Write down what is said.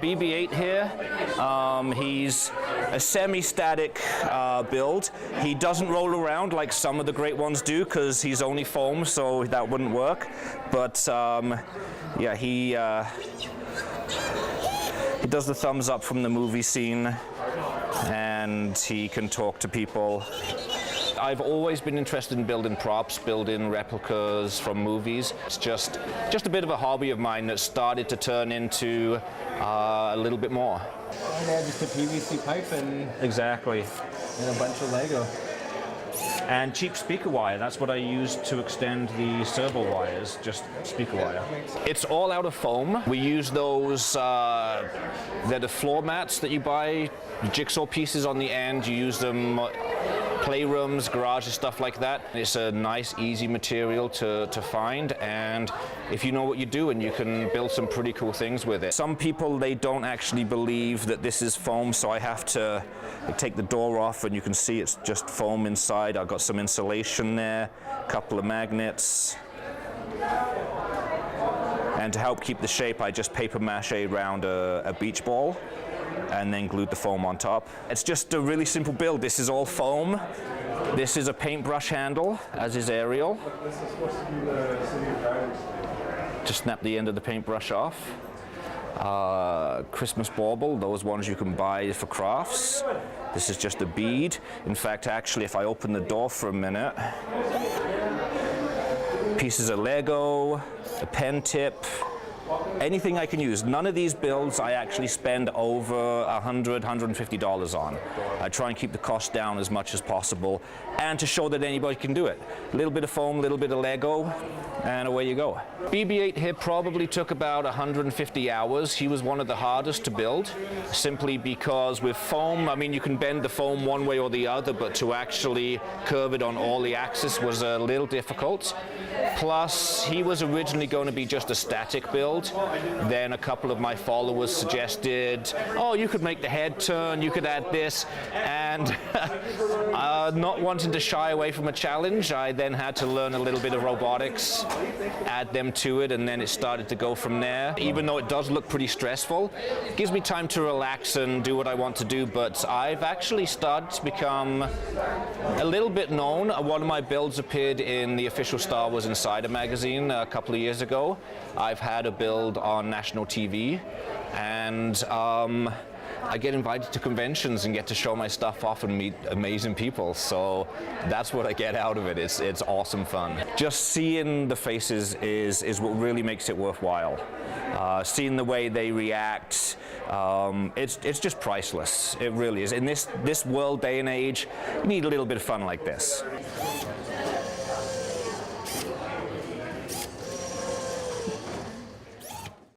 BB-8 here. He's a semi-static build. He doesn't roll around like some of the great ones do because he's only foam, so that wouldn't work. But yeah, he does the thumbs up from the movie scene, and he can talk to people. I've always been interested in building props, building replicas from movies. It's just a bit of a hobby of mine that started to turn into a little bit more. Yeah, just a PVC pipe and exactly, and a bunch of Lego. And cheap speaker wire. That's what I use to extend the servo wires, just speaker wire. It's all out of foam. We use those, they're the floor mats that you buy, jigsaw pieces on the end. You use them playrooms, garages, stuff like that. It's a nice, easy material to find, and if you know what you're doing, you can build some pretty cool things with it. Some people, they don't actually believe that this is foam, so I have to take the door off, and you can see it's just foam inside. I've got some insulation there, a couple of magnets. And to help keep the shape, I just paper mache around a beach ball and then glued the foam on top. It's just a really simple build. This is all foam. This is a paintbrush handle, as is Ariel. Just snap the end of the paintbrush off. Christmas bauble, those ones you can buy for crafts. This is just a bead. In fact, actually, if I open the door for a minute, pieces of Lego, a pen tip, anything I can use. None of these builds I actually spend over $100, $150 on. I try and keep the cost down as much as possible, and to show that anybody can do it. A little bit of foam, a little bit of Lego, and away you go. BB-8 here probably took about 150 hours. He was one of the hardest to build, simply because with foam, I mean, you can bend the foam one way or the other, but to actually curve it on all the axes was a little difficult. Plus, he was originally going to be just a static build. Then a couple of my followers suggested, oh, you could make the head turn, you could add this, and not wanting to shy away from a challenge, I then had to learn a little bit of robotics, add them to it, and then it started to go from there. Even though it does look pretty stressful, it gives me time to relax and do what I want to do, but I've actually started to become a little bit known. One of my builds appeared in the official Star Wars Insider magazine a couple of years ago. I've had a build on national TV, and I get invited to conventions and get to show my stuff off and meet amazing people. So that's what I get out of it. It's awesome fun. Just seeing the faces is what really makes it worthwhile. Seeing the way they react, it's just priceless. It really is. In this world, day and age, you need a little bit of fun like this.